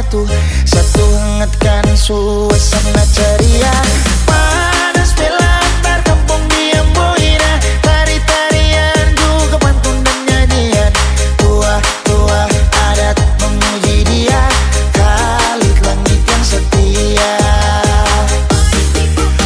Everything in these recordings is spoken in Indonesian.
menyatu, satu hangatkan suasana ceria. Panas bela antar kampung diam boina, tari-tarian juga pantun dan nyanyian. Tua-tua adat memuji dia, Khalid langit yang setia.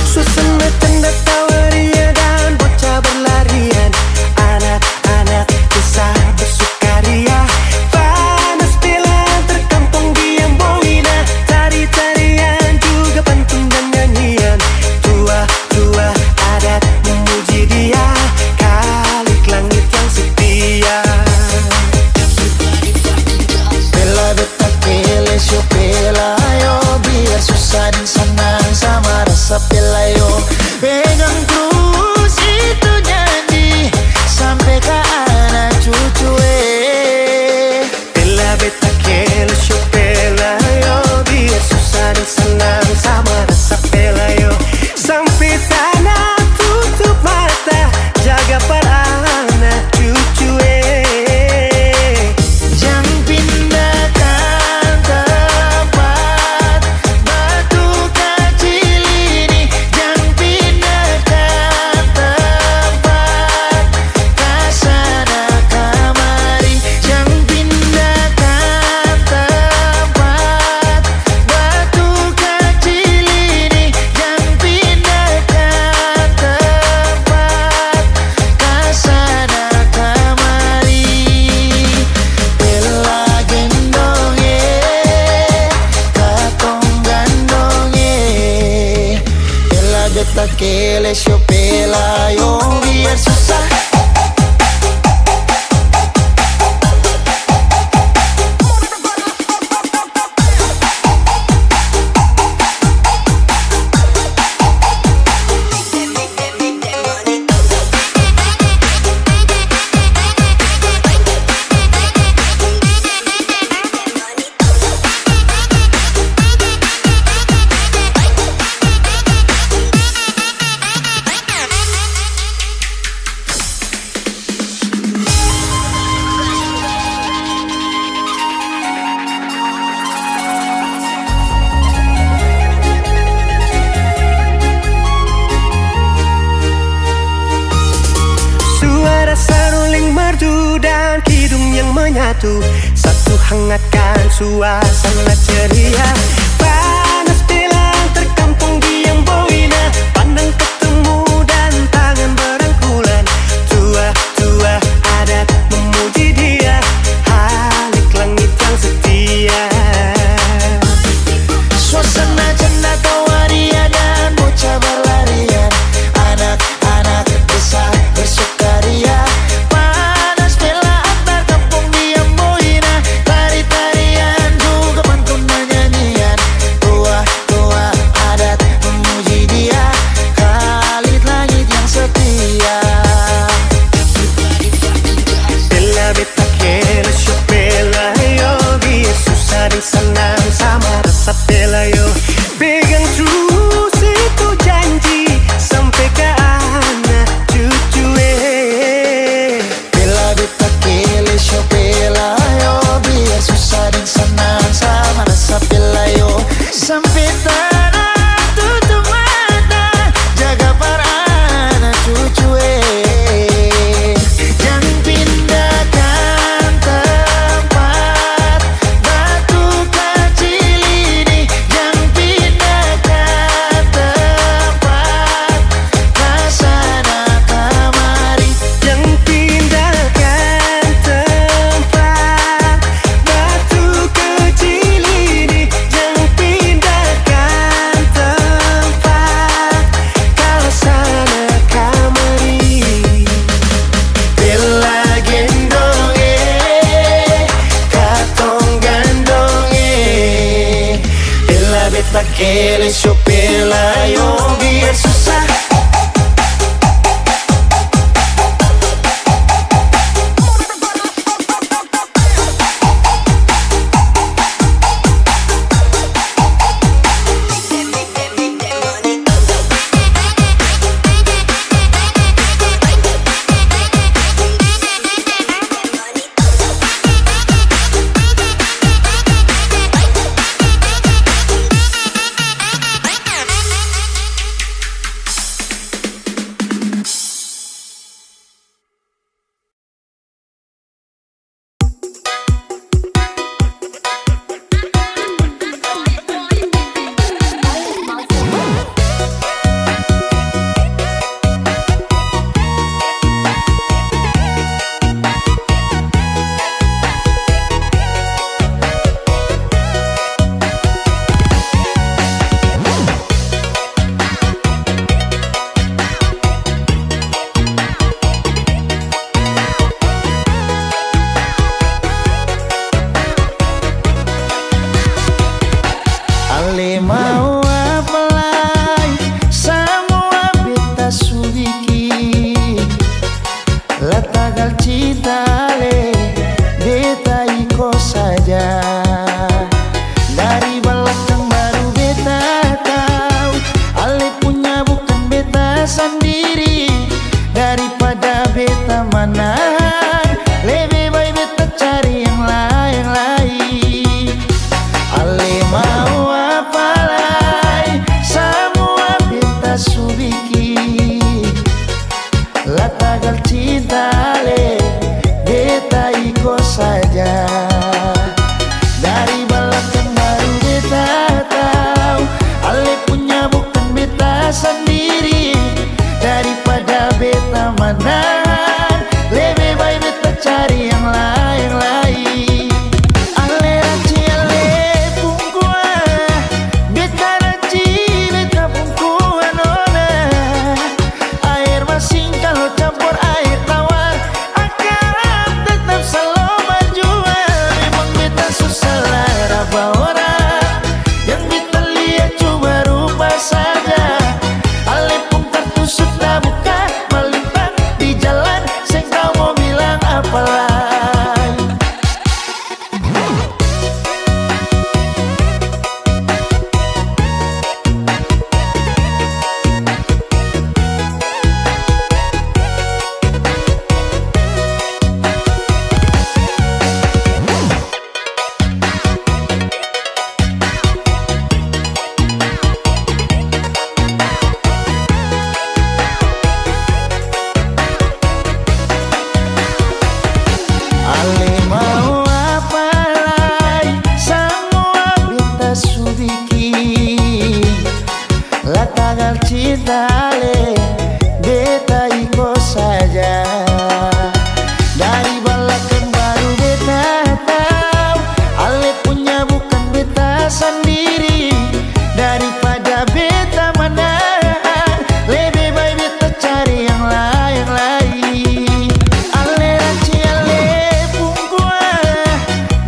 Suasana tanda tawaria dan bocah berlarian, anak-anak desa bersukaria. Panas bila terkampung diam boina, tari-tarian juga pantun dan nyanyian. Tua-tua adat memuji dia, Khalid langit yang setia. Bela beta kele sio pelayo, biar susah dan senang sama rasa pelayo. Pegang terus itu janji sampai ke anak cucu. Bela beta kele sio pelayo, biar susah dan senang sama rasa pelayo. Sampai tanah tutup mata, jaga para anak cucu. Jangan pindahkan tempat batu kecil ini, jangan pindahkan tempat kasana kamari, jangan pindahkan tempat batu kecil ini, jangan pindahkan tempat kasana kamari. Bela gendong katong gandong bela beta kele sio pelayo, biar susah. Suara seruling merdu dan kidung yang menyatu, satu hangatkan suasana ceria. Panas bila terkampung diam boina, pandang ketemu dan tangan berangkulan. Tua-tua adat memuji dia, Khalid langit yang setia. Suasana canda tawaria dan bocah berlarian, anak-anak desa bersukaria. Panas bela antar kampung diam boina, tari-tarian juga pantun dan nyanyian. Tua-tua adat memuji dia, Khalid langit yang setia. Bela beta kele sio pelayo, biar susah dan senang sama rasa pelayo. Pegang terus itu janji sampai ke anak cucu. Bela beta kele sio pelayo, biar susah dan senang sama rasa pelayo. Sampai tanah tutup mata, jaga para anak cucu. Jangan pindahkan tempat batu kecil ini, jangan pindahkan tempat kasana kamari. Jangan pindahkan tempat batu kecil ini, jangan pindahkan tempat kasana kamari. Bela gendong katong gandong bela beta kele sio pelayo, biar susah. beta ikut saja. Dari belakang baru beta tahu Ale punya bukan beta sendiri. Daripada beta menahan, lebih baik beta cari yang lain-lain. Ale ranci ale pungkua, beta ranci beta pungkua nona. Air masin kalau campur air tawar akan tetap selalu menjual. Memang beta susah lah raba orang, yang beta lihat cuma rupa saja. Ale pun kartu sudah buka, melintang di jalan, saya kau mau bilang apa lagi. Ale mau apa lagi, semua beta subiki. Lah tagal cinta ale, beta ikut saja. Dari belakang baru beta tahu Ale punya bukan beta sendiri. Daripada beta menahan, lebih baik beta cari yang lain-lain. Ale ranci ale pungkua,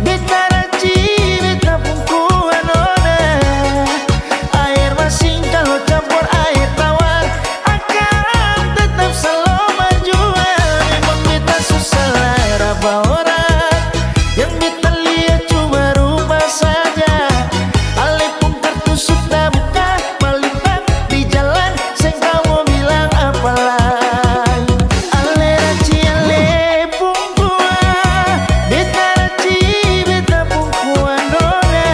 beta ranci beta pungkua nona. Air masin kalau campur air tawar akan tetap selalu menjual. Memang beta susah lah raba orang, yang beta lihat cuma rupa saja. Ale pun kartu sudah buka, melintang di jalan, saya kau mau bilang apa lagi. Ale ranci ale pungkua, beta ranci beta pungkua nona.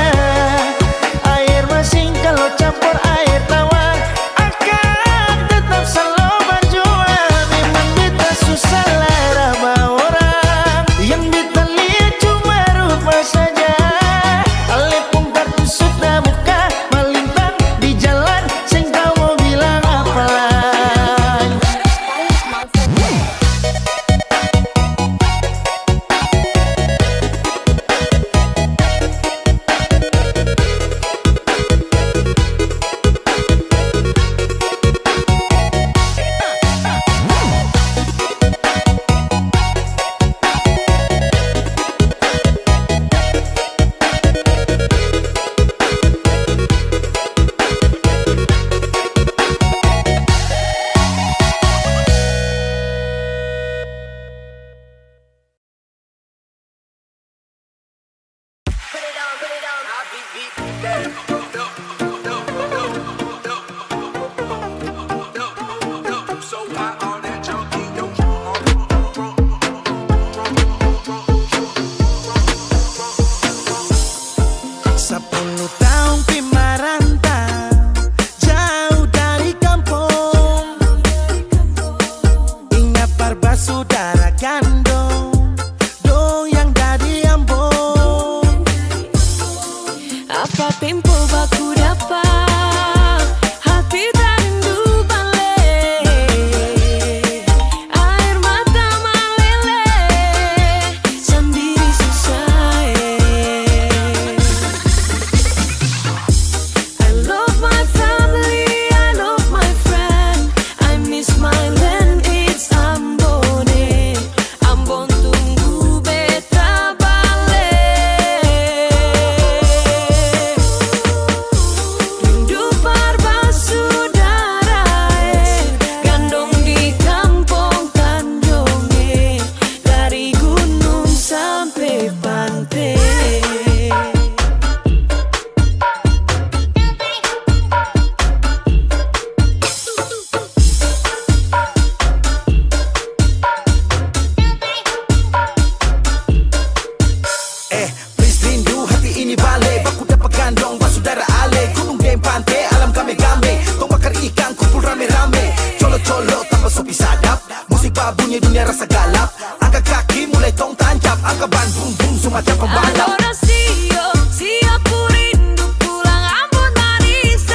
Air masin kalau campur air tawar akan tetap selalu menjual. Memang beta susah lah raba orang, yang beta lihat cuma rupa saja. Ale pun kartu sudah buka, melintang di jalan, saya kau mau bilang apa lagi. Sepuluh tahun pi merantau jauh dari kampung, ingat parba saudara gandong dong yang dari Ambon. Apa tempo baku dapat hati tak rindu balik. Air mata meleleh sendiri susah. I love my family, I love my friend. I miss my land, it's Ambon. Ambon tunggu beta balik. Rindu parba saudara, gandong di kampung Tanjung, dari gunung sampai pantai. Please rindu hati ini balik, baku dapat gandong saudara Ale. Gunung game pantai, alam game-game, tong bakar ikan kumpul rame-rame. Colo-colo tambah sopi sadap, musik babunya dunia rasa galap. Angkat kaki mulai tong tancap, macam pembalap. Adoracio, si aku rindu pulang Ambon manis.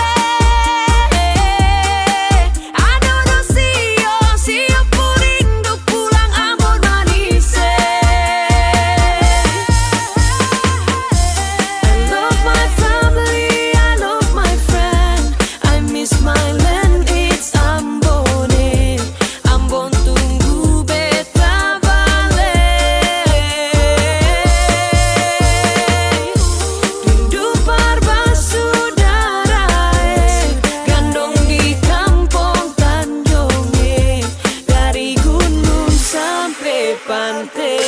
Adoracio, si aku rindu pulang Ambon manis. I love my family, I love my friend. I miss my land, it's Ambon. Ambon tunggu beta balik. Rindu saudara, gandong di kampung Tanjung, dari gunung sampai pantai.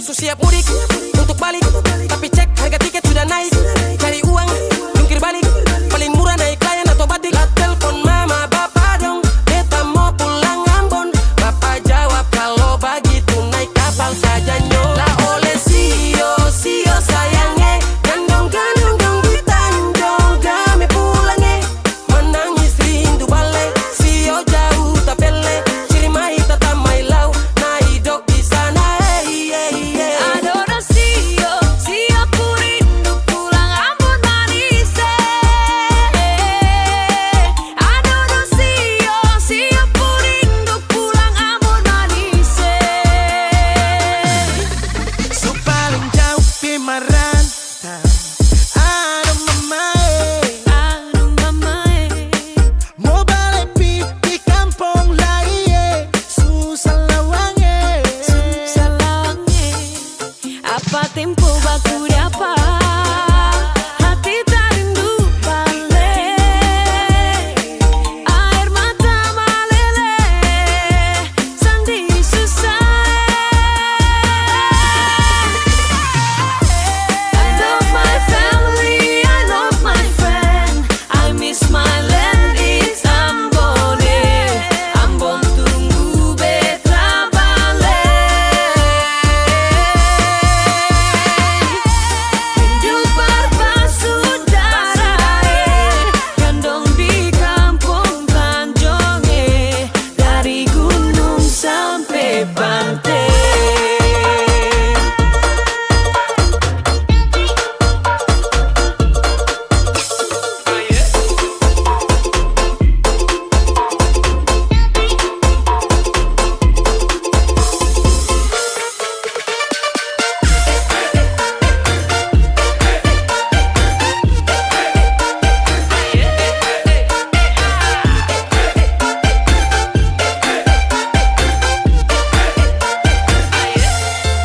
So siap mudik untuk balik, tapi cek harga tiket sudah naik. Cari uang, jungkir balik, paling murah naik layan atau batik. Lah telepon mama bapak dong, beta mau pulang Ambon. Bapak jawab kalau begitu naik kapal saja nyo. Lah oleh sio sayangnya, gandong-gandong dong di Tanjung kami pulangnya. Menangis rindu balik, sio jauh tak pele. Cirimai tata mai lau, naik dok di sana. Adoracio, si aku rindu pulang Ambon manis. Adoracio, si aku rindu pulang Ambon manis. So paling jauh pimarantau, aduh mamae. Aduh mamae, Mau balik di kampung lain, susah lawange. salangnya apa tempo baku dapat, hati tak rindu balik. Air mata meleleh, sandi susah. I love my family, I love my friend. I miss my land, it's Ambon. Ambon tunggu beta balik. Rindu saudara, gandong di kampung Tanjung, dari gunung sampai pantai.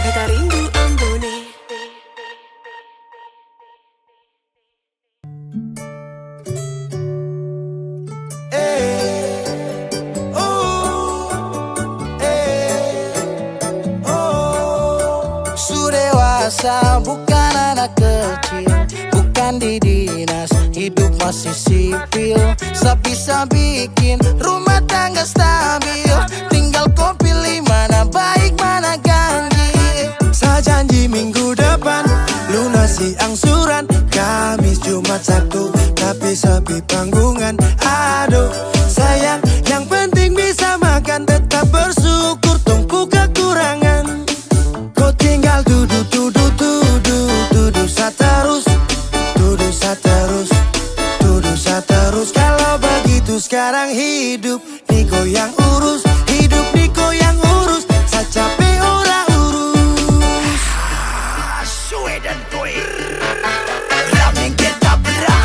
Beta rindu Ambon. Su dewasa bukan anak kecil, bukan di dinas, hidup masih sipil. Bisa bikin rumah tangga stabil, tinggal kau pilih mana baik mana ganjil. Saya janji minggu depan lunasi angsuran, Kamis, Jumat, Sabtu, tapi sepi panggungan. Aduh sayang, yang penting bisa makan, tetap bersyukur tunggu kekurangan. Kau tinggal duduk saterus, kalau begitu sekarang hidup Niko yang urus, hidup Niko yang urus, saya capek orang urus. Suwe dan Toy Ramen kita berak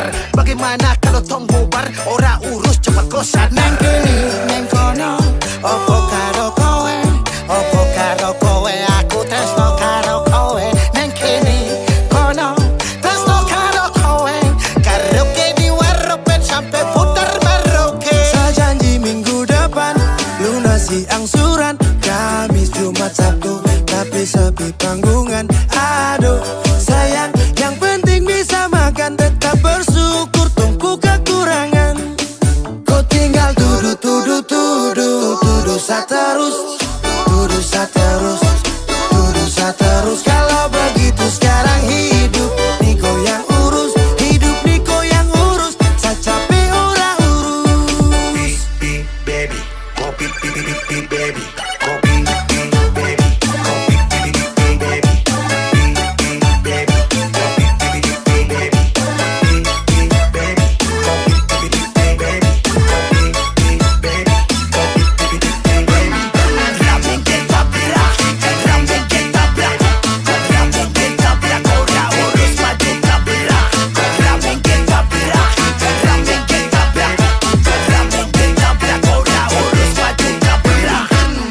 bubar. Bagaimana kalau tong bubar? Ora urus cepat kau sadar. Neng kini, neng kono, opo karo kowe, opo karo kowe, aku tresno karo kowe. Neng kini, kono, tresno karo kowe, karaoke di warung sampai putar Merauke. Sejanji minggu depan lunasi angsuran, Kamis, Jumat, Sabtu, tapi sepi panggungan. Aduh sayang, yang penting bisa makan, tetap bersyukur tungku kekurangan. Kau tinggal tuduh, tuduh, tuduh, tuduh terus, tuduh terus, tuduh terus. Kalau begitu sekarang hidup Niko yang urus, hidup Niko yang urus, saya capek orang urus. Baby, kopi baby, kopi baby, kopi baby,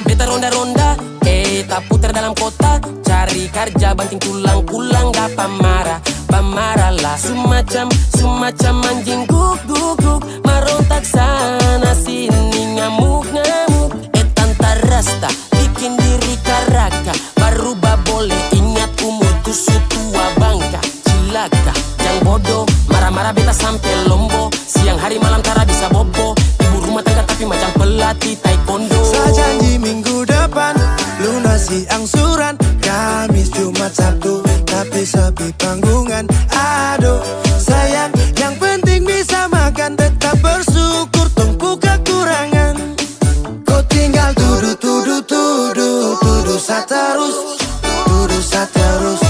Beta ronda-ronda, tak putar dalam kota, cari kerja banting tulang pulang gak pamarah lah. Semacam anjing guk marontak sana sini ngamuk tanta rasta bikin diri karaka, baru boleh ingat umurku sutua bangka. Cilaka yang bodoh, marah-marah beta sampai lombo, siang hari malam tara bisa bobo, ibu rumah tangga tapi macam pelatih taekwondo. Sejanji minggu depan lunasi angsuran, Kamis, Jumat, Sabtu, tapi sepi panggungan. Aduh sayang, yang penting bisa makan, tetap bersyukur tungku kekurangan. Kau tinggal tuduh, tuduh, tuduh, tuduh terus, tuduh terus,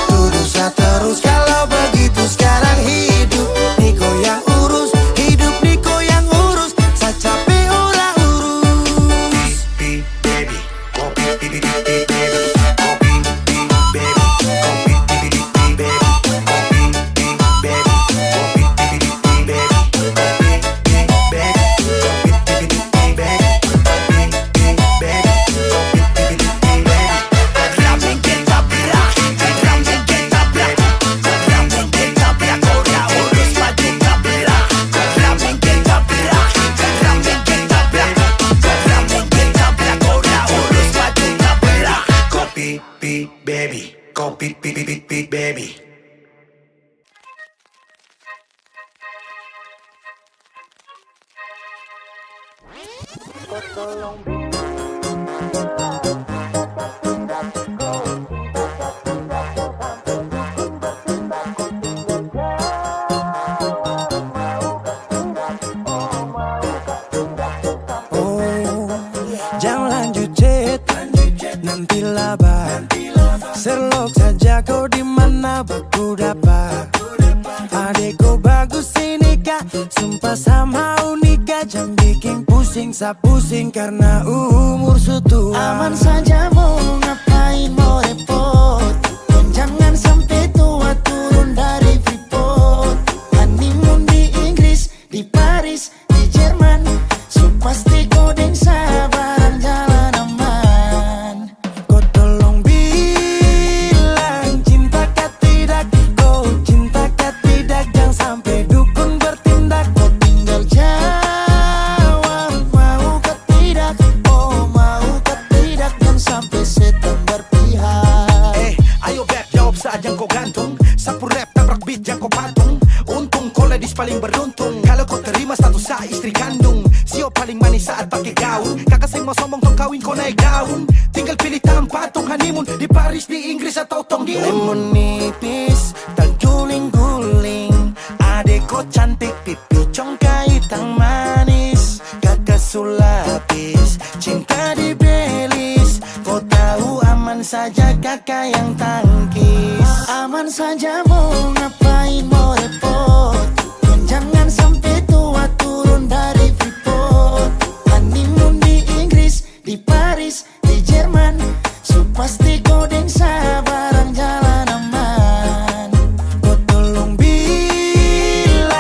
tuduh terus. Kalau begitu sekarang hidup Niko yang urus, hidup Niko yang urus, saya capek orang urus. baby, kopi baby, kopi baby, kopi baby, kopi baby, kopi baby, baby. Jangan lanjut chat, nanti labar. Serlok saja kau di mana baku dapat. Adekku bagus ini kak, sumpah sama unika. Jangan bikin pusing, sa pusing karena umur sutua. Aman saja mau ngapain mau repot, dan jangan sampai tua turun dari Freeport. Honeymoon di Inggris, di Paris, di Jerman, so pasti kau deng sabaran jalan aman. Kau tolong bilang cinta kah tidak, kau cinta kah tidak, jangan sampai dukun bertindak. Kau tinggal jawab mau kah tidak, oh mau kah tidak, jangan sampai setan berpihak. Ayo beb, jawab saja kau gantung. Sapu rap, tabrak beat, jangan kau patung. Untung kau ladies paling beruntung, kalau kau terima status sa istri kandung. Sio paling manis saat pakai gaun, kakak saya mau sombong tong kawin kau naik daun. Tinggal pilih tanpa tong honeymoon di Paris, di Inggris atau tong di Lemon nipis, terguling-guling. Adek kau cantik, pipi congkai tang manis. Kakak sulapis, cinta di belis. Kau tahu aman saja kakak yang tangkis. Aman saja mau ngapain mau repot, dan jangan sampai tua turun dari Freeport. Honeymoon di Inggris, di Paris, di Jerman, so pasti kau deng sabaran jalan aman. Kau tolong bilang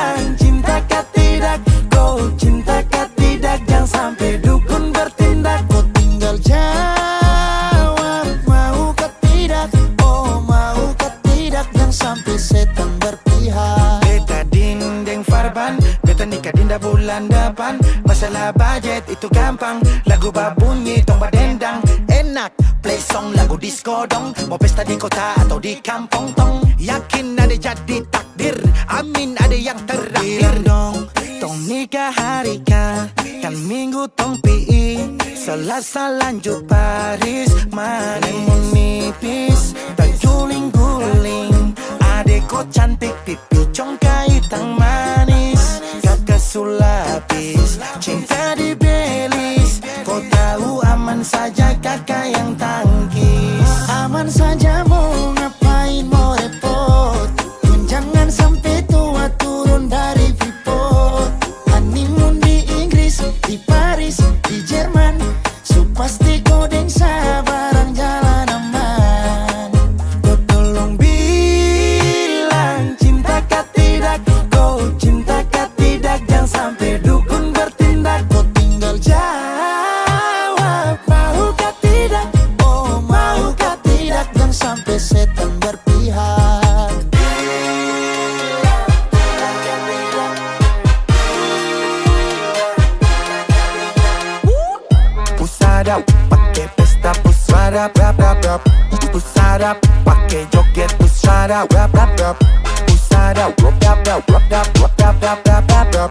Kita nikah dinda bulan depan. Masalah budget itu gampang. Lagu babunyi tong badendang. Enak play song lagu disco dong. Mau pesta di kota atau di kampung tong. Yakin ada jadi takdir, amin ada yang terakhir. Bilang dong, tong nikah hari kan minggu tong PI. Selasa lanjut Paris, mana mau nipis, tak guling-guling. Adek cantik pipi congkai tang manis. Kakak sulapis, cinta di belis. Kau tahu aman saja kakak yang tangkis. Aman saja mau ngapain mau repot. Pun jangan sampai tua turun dari Freeport. Honeymoon di Inggris, di Paris, di Jerman. So pasti kodeng sabarang jalan aman. Kau tolong bilang cinta kah tidak. Kau cinta kah tidak. Jangan sampai dukun bertindak. Kau tinggal jawab mau kah tidak. Oh mau kah tidak. Jangan sampai setan berpihak. Pusada pakai pesta pusada rap rap rap. Pusada pakai joget pusada rap rap rap. Pusada rap rap rap rap rap rap rap rap rap rap.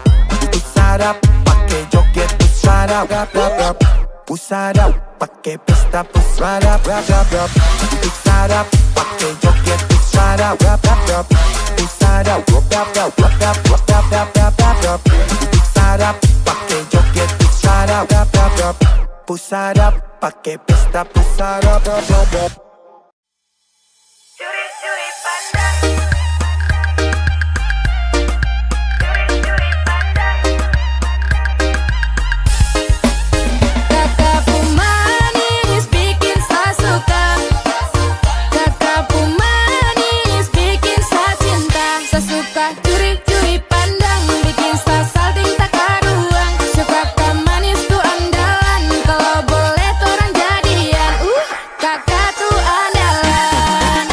Pusada pakai joget pusada rap rap rap. Pusada pakai pesta pusada rap rap rap. Pusada pakai joget pusada rap rap rap. Pusada rap rap rap rap rap rap rap rap rap rap. Pusada pakai joget pusada rap rap rap. Pusada pakai pesta pusada rap rap rap. Curi-curi pandang. Kakakku manis bikin saya suka. Kakakku manis bikin saya cinta. Saya suka curi-curi pandang, bikin saya salting tak karuang. Suka kak manis tuh andalan, kalau boleh tuh orang jadian. Kakak tuh andalan.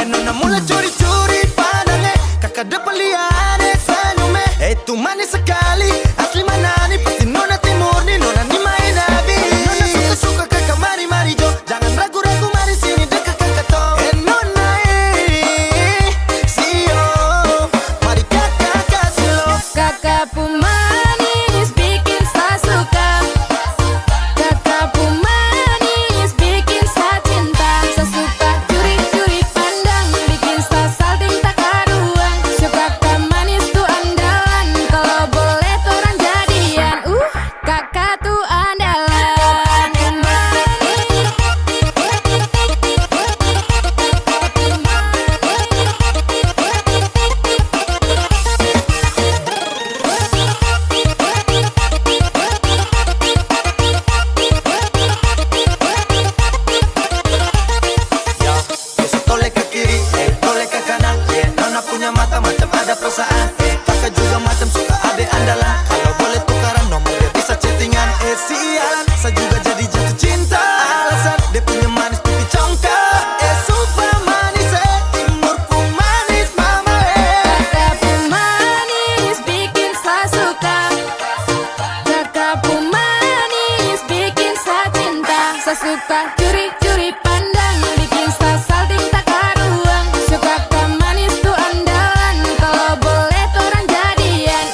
Nona mulai curi-curi pandangnya. Kakak depan lihat senyumnya. Itu manis sekali, asli mana nih. Pasti nona timur nih, nona nih main habis. Nona suka-suka kakak mari-mari jo. Jangan ragu-ragu mari sini dekat kakak toh. Nona sio, mari kakak kasih lo. Kakakku manis bikin saya suka. Kakakku manis bikin saya cinta. Saya suka curi-curi pandang, bikin saya salting tak karuang. Suka kak manis tuh andalan, kalau boleh tuh orang jadian. Kakak tuh andalan. Bisa toleh ke kiri, toleh ke kanan. Nona punya mata macam ada perasaan. Kakak juga macam suka abe andalan. Kalau boleh tukaran nomor dia bisa chattingan. Sialan, saya juga jadi jatuh cinta. Alasan dia punya manis pipi congkak. Super manis, timurku manis mama. Kakakku manis bikin saya suka. Kakakku manis bikin saya cinta. Saya suka curi-curi pandang, bikin saya salting tak karuang. Suka kak manis tuh andalan, kalau boleh tuh orang jadian.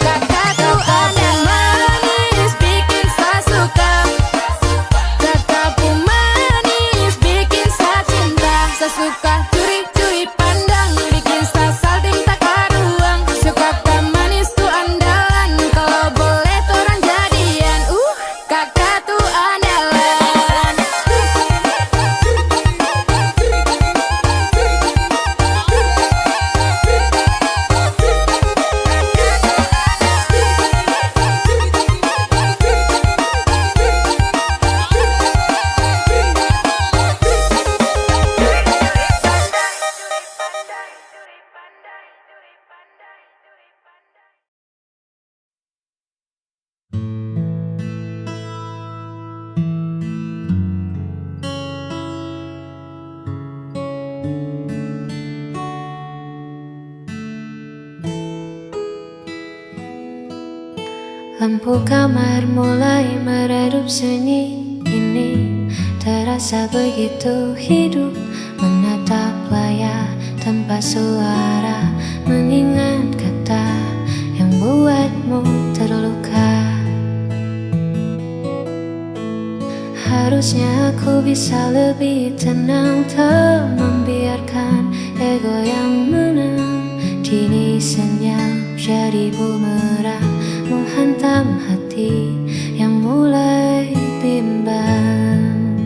Kakak tuh andalan. Manis bikin saya suka. Kakakku manis bikin saya cinta. Saya suka curi-curi pandang, bikin saya salting tak karuang. Suka kak manis tuh andalan, kalau boleh tuh orang jadian. Kakak tuh andalan. Lampu kamar mulai meredup sunyi ini. Terasa begitu hidup menatap layar tanpa suara, mengingat kata yang buatmu terluka. Harusnya aku bisa lebih tenang, tak membiarkan ego yang menang. Kini senyap jadi bumerang, menghantam hati yang mulai bimbang.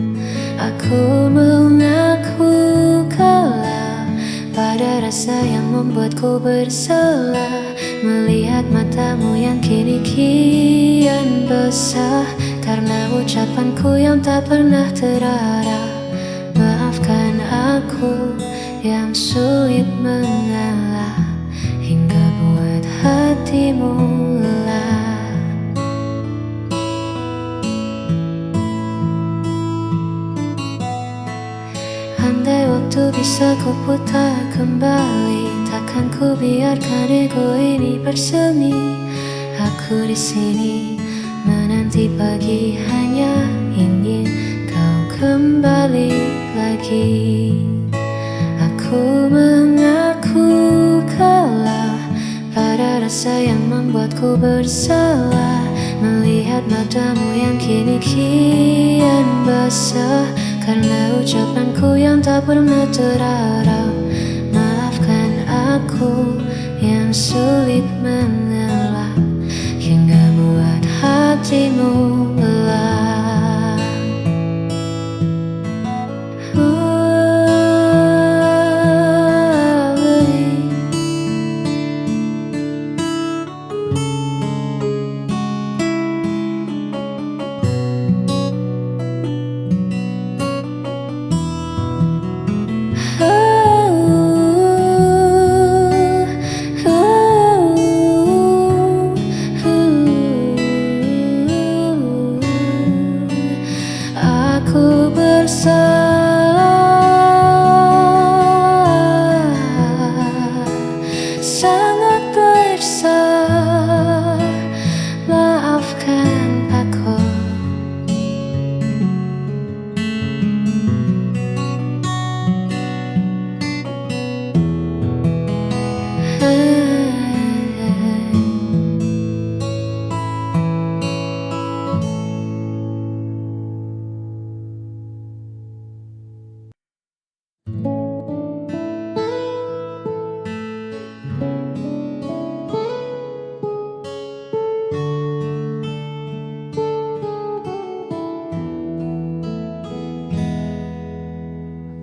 Aku mengaku kalah pada rasa yang membuatku bersalah, melihat matamu yang kini kian basah karena ucapanku yang tak pernah terarah. Maafkan aku yang sulit mengalah, hingga buat hatimu lelah. Andai waktu bisa ku putar kembali, takkan ku biarkan ego ini bersemi. Aku di sini menanti pagi, hanya ingin kau kembali lagi. Aku mengaku kalah pada rasa yang membuatku bersalah, melihat matamu yang kini kian basah karena ucapanku yang tak pernah terarah. Maafkan aku yang sulit mengalah, hingga buat hatimu lelah. Aku bersalah, sangat bersalah. Maafkan aku.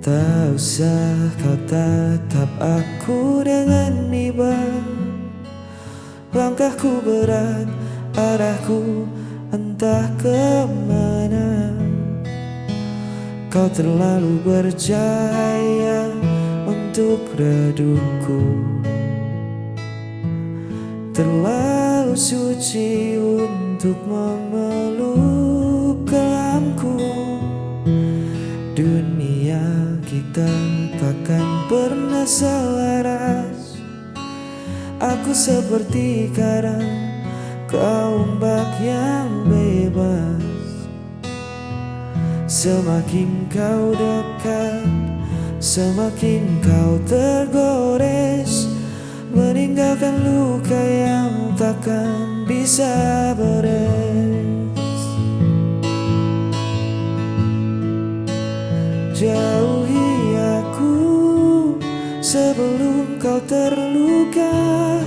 Tak usah kau tatap aku dengan iba. Langkahku berat, arahku entah kemana. Kau terlalu bercahaya untuk redupku, terlalu suci untuk memeluk kelamku. Dunia kita takkan pernah selaras. Aku seperti karang, kau ombak yang bebas. Semakin kau dekat, semakin kau tergores, meninggalkan luka yang takkan bisa beres. Jauhi aku sebelum kau terluka.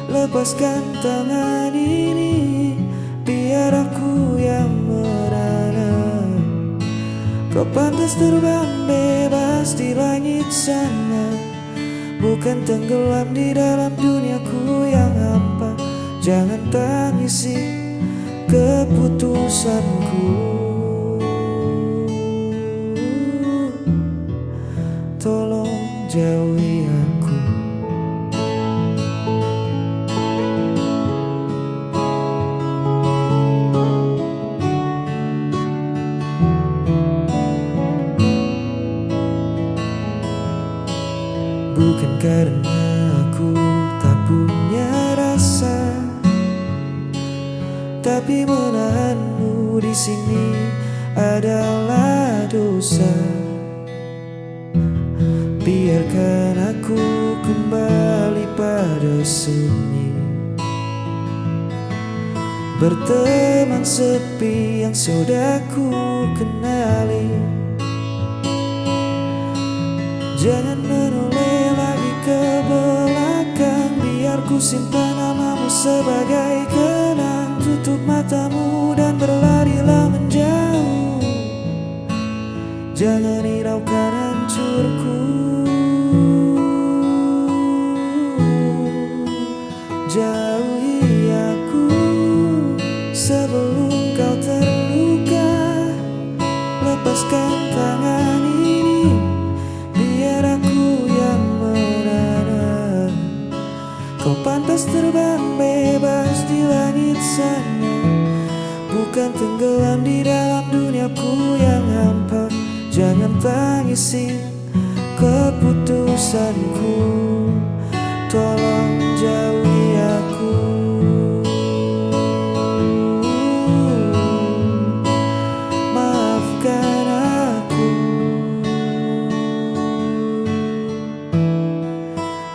Lepaskan tangan ini, biar aku yang merana. Kau pantas terbang bebas di langit sana, bukan tenggelam di dalam duniaku yang hampa. Jangan tangisi keputusanku, tolong jauhi aku. Bukan karena aku tak punya rasa, tapi menahanmu di sini adalah dosa. Biarkan aku kembali pada sunyi, berteman sepi yang sudah ku kenali. Jangan menoleh lagi ke belakang, biar ku simpan namamu sebagai kenang. Tutup matamu dan berlarilah menjauh, jangan hiraukan hancurku. Jauhi aku sebelum kau terluka. Lepaskan tangan ini, biar aku yang menara. Kau pantas terbang bebas di langit sana, bukan tenggelam di dalam duniaku yang hampa. Jangan tangisi keputusanku, tolong jauhi aku. Maafkan aku,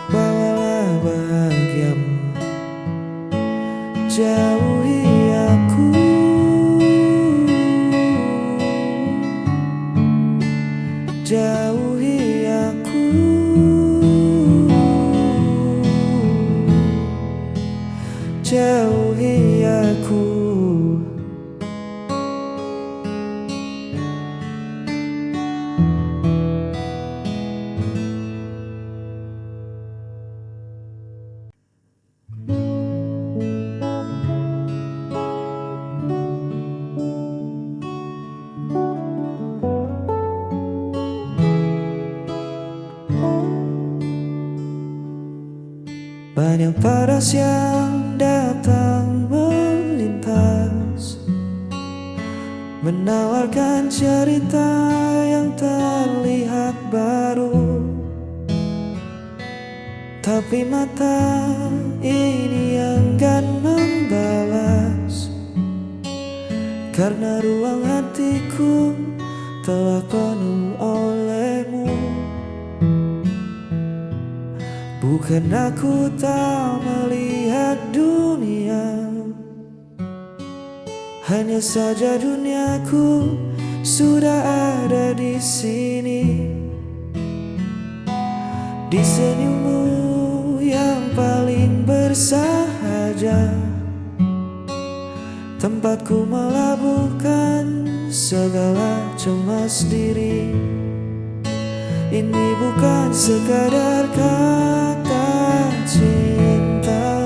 bawalah bahagiamu. Jauhi aku, jauhi aku, jauhi aku. Banyak paras yang datang melintas, menawarkan cerita yang terlihat baru. Tapi mata ini enggan membalas, karena ruang hatiku telah penuh olehmu. Bukan aku tak melihat dunia, hanya saja duniaku sudah ada di sini. Di senyummu yang paling bersahaja, tempatku melabuhkan segala cemas diri. Ini bukan sekadar kata cinta,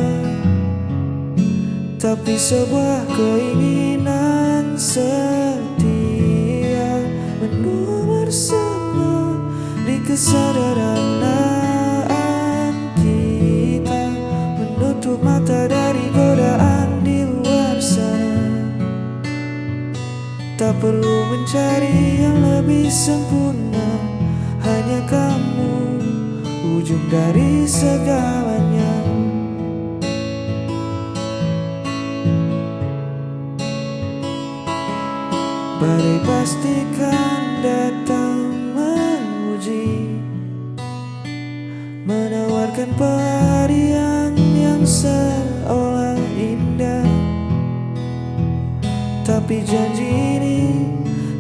tapi sebuah keinginan setia, menua bersama di kesederhanaan kita, menutup mata dari godaan di luar sana. Tak perlu mencari yang lebih sempurna, hanya kamu ujung dari segalanya. Badai pastikan datang menguji, menawarkan pelarian yang seolah indah. Tapi janji ini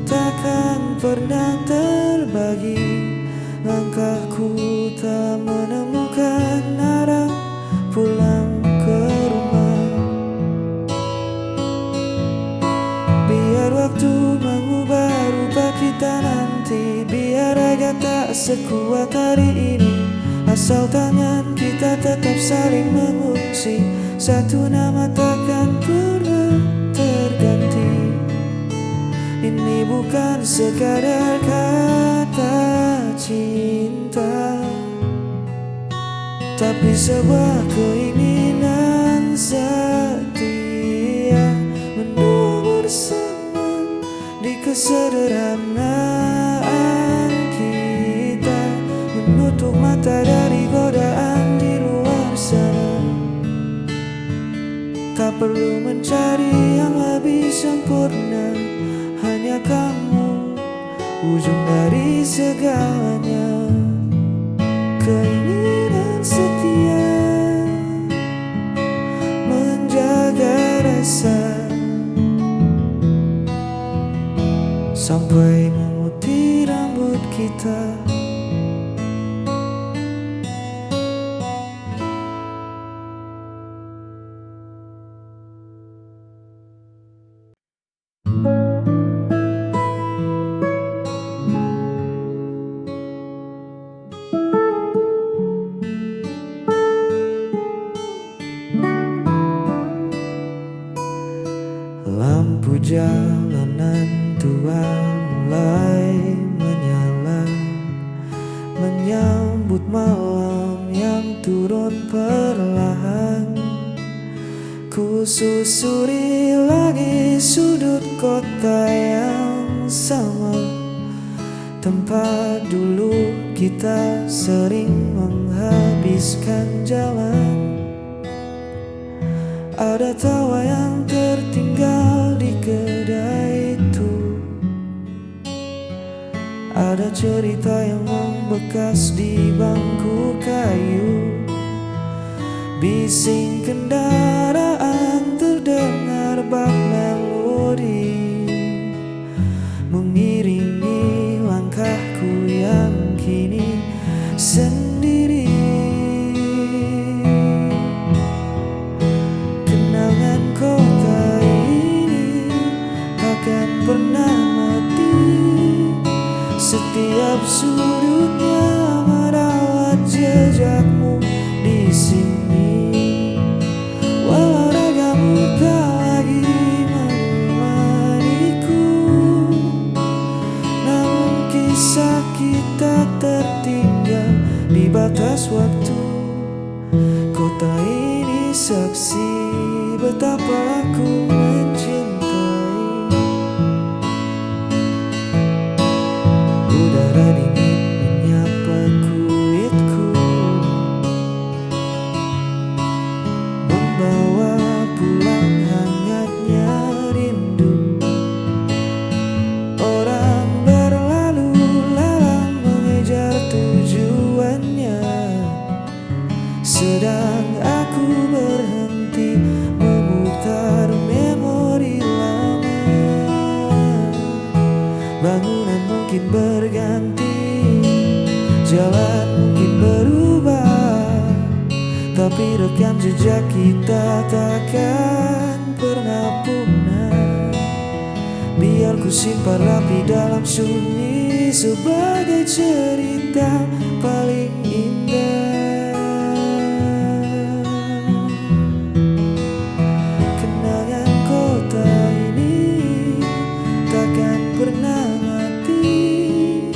takkan pernah terbagi. Langkahku tak menemukan arah pulang ke rumah. Biar waktu mengubah rupa kita nanti, biar raga tak sekuat hari ini, asal tangan kita tetap saling mengungsi. Satu nama takkan pernah terganti. Ini bukan sekadar kata cinta, tapi sebuah keinginan setia, menua bersama di kesederhanaan kita, menutup mata dari godaan di luar sana. Tak perlu mencari yang lebih sempurna, hanya kamu ujung dari segalanya. Keinginan setia menjaga rasa sampai memutih rambut kita. Lampu jalanan tua mulai menyala, menyambut malam yang turun perlahan. Ku susuri lagi sudut kota yang sama, tempat dulu kita sering menghabiskan jalan. Ada tawa yang tertinggal di kedai itu, ada cerita yang membekas di bangku kayu. Bising kendaraan terdengar bak melodi, mengiringi langkahku yang kini sendiri. Kenangan kota ini takkan pernah mati, setiap sudutnya merawat jejakmu di sini. Walau ragamu tak lagi menemaniku, namun kisah kita tertinggal di batas waktu. Kota ini saksi betapa aku mencintai. Udara dingin menyapa kulitku, membawa pulang hangatnya rindu. Orang berlalu lalang mengejar tujuannya, sedang aku berhenti memutar memori lama. Bangunan mungkin berganti, jalan mungkin berubah, tapi rekam jejak kita takkan pernah punah. Biar ku simpan rapi dalam sunyi sebagai cerita paling indah. Kenangan kota ini takkan pernah mati,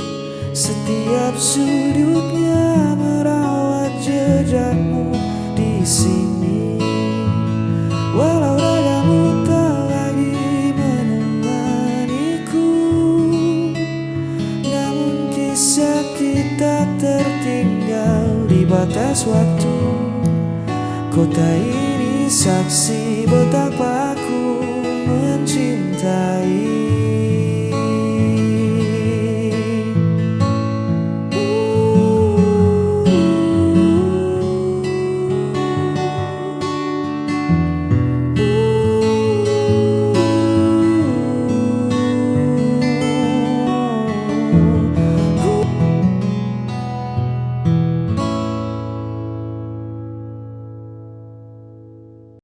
setiap sudutnya merawat jejakmu di sini. Walau ragamu tak lagi menemaniku, namun kisah kita tertinggal di batas waktu. Kota ini saksi betapa